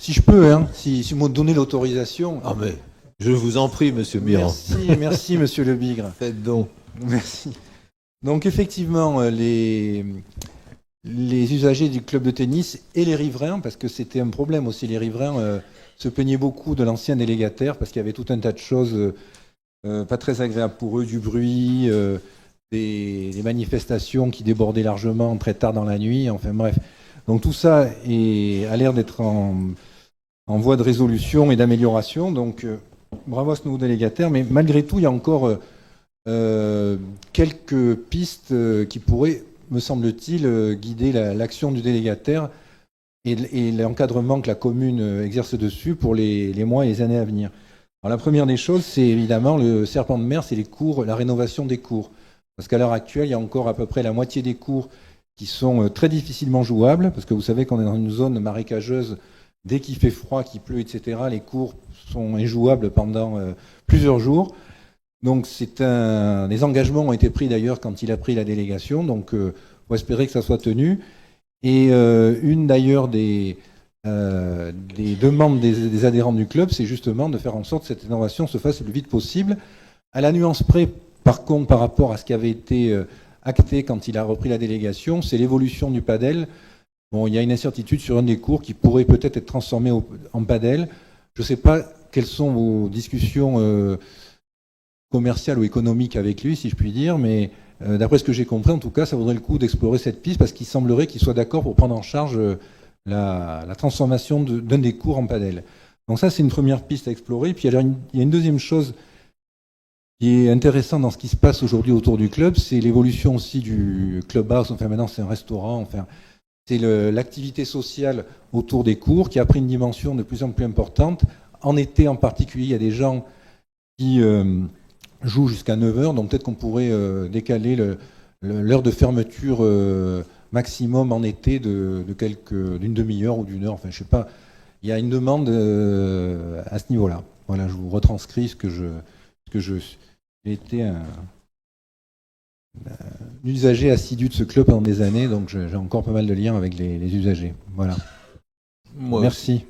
Si je peux, hein, si vous me donnez l'autorisation. Ah mais, je vous en prie, monsieur Mirand. Merci, monsieur Le Bigre. Faites donc. Merci. Donc effectivement, les usagers du club de tennis et les riverains, parce que c'était un problème aussi, les riverains se plaignaient beaucoup de l'ancien délégataire, parce qu'il y avait tout un tas de choses pas très agréables pour eux, du bruit, des manifestations qui débordaient largement très tard dans la nuit, enfin bref. Donc tout ça a l'air d'être en voie de résolution et d'amélioration, donc bravo à ce nouveau délégataire, mais malgré tout, il y a encore quelques pistes qui pourraient, me semble-t-il, guider l'action du délégataire et l'encadrement que la commune exerce dessus pour les mois et les années à venir. Alors, la première des choses, c'est évidemment le serpent de mer, c'est les cours, la rénovation des cours. Parce qu'à l'heure actuelle, il y a encore à peu près la moitié des cours qui sont très difficilement jouables, parce que vous savez qu'on est dans une zone marécageuse, dès qu'il fait froid, qu'il pleut, etc., les cours sont injouables pendant plusieurs jours. Donc les engagements ont été pris d'ailleurs quand il a pris la délégation, donc il faut espérer que ça soit tenu. Et une d'ailleurs des demandes des adhérents du club, c'est justement de faire en sorte que cette innovation se fasse le plus vite possible. À la nuance près, par contre, par rapport à ce qui avait été acté quand il a repris la délégation, c'est l'évolution du padel. Bon, il y a une incertitude sur un des cours qui pourrait peut-être être transformé en padel. Je ne sais pas quelles sont vos discussions commerciales ou économiques avec lui, si je puis dire, mais d'après ce que j'ai compris, en tout cas, ça vaudrait le coup d'explorer cette piste parce qu'il semblerait qu'il soit d'accord pour prendre en charge la transformation d'un des cours en padel. Donc ça, c'est une première piste à explorer. Puis alors, il y a une deuxième chose qui est intéressante dans ce qui se passe aujourd'hui autour du club, c'est l'évolution aussi du clubhouse. Enfin, maintenant, c'est un restaurant. Enfin, c'est l'activité sociale autour des cours qui a pris une dimension de plus en plus importante. En été, en particulier, il y a des gens qui jouent jusqu'à 9h, donc peut-être qu'on pourrait décaler l'heure de fermeture maximum en été d'une demi-heure ou d'une heure. Enfin, je sais pas. Il y a une demande à ce niveau-là. Voilà, je vous retranscris ce que j'ai été un usager assidu de ce club pendant des années, donc j'ai encore pas mal de liens avec les usagers. Voilà. Moi Merci.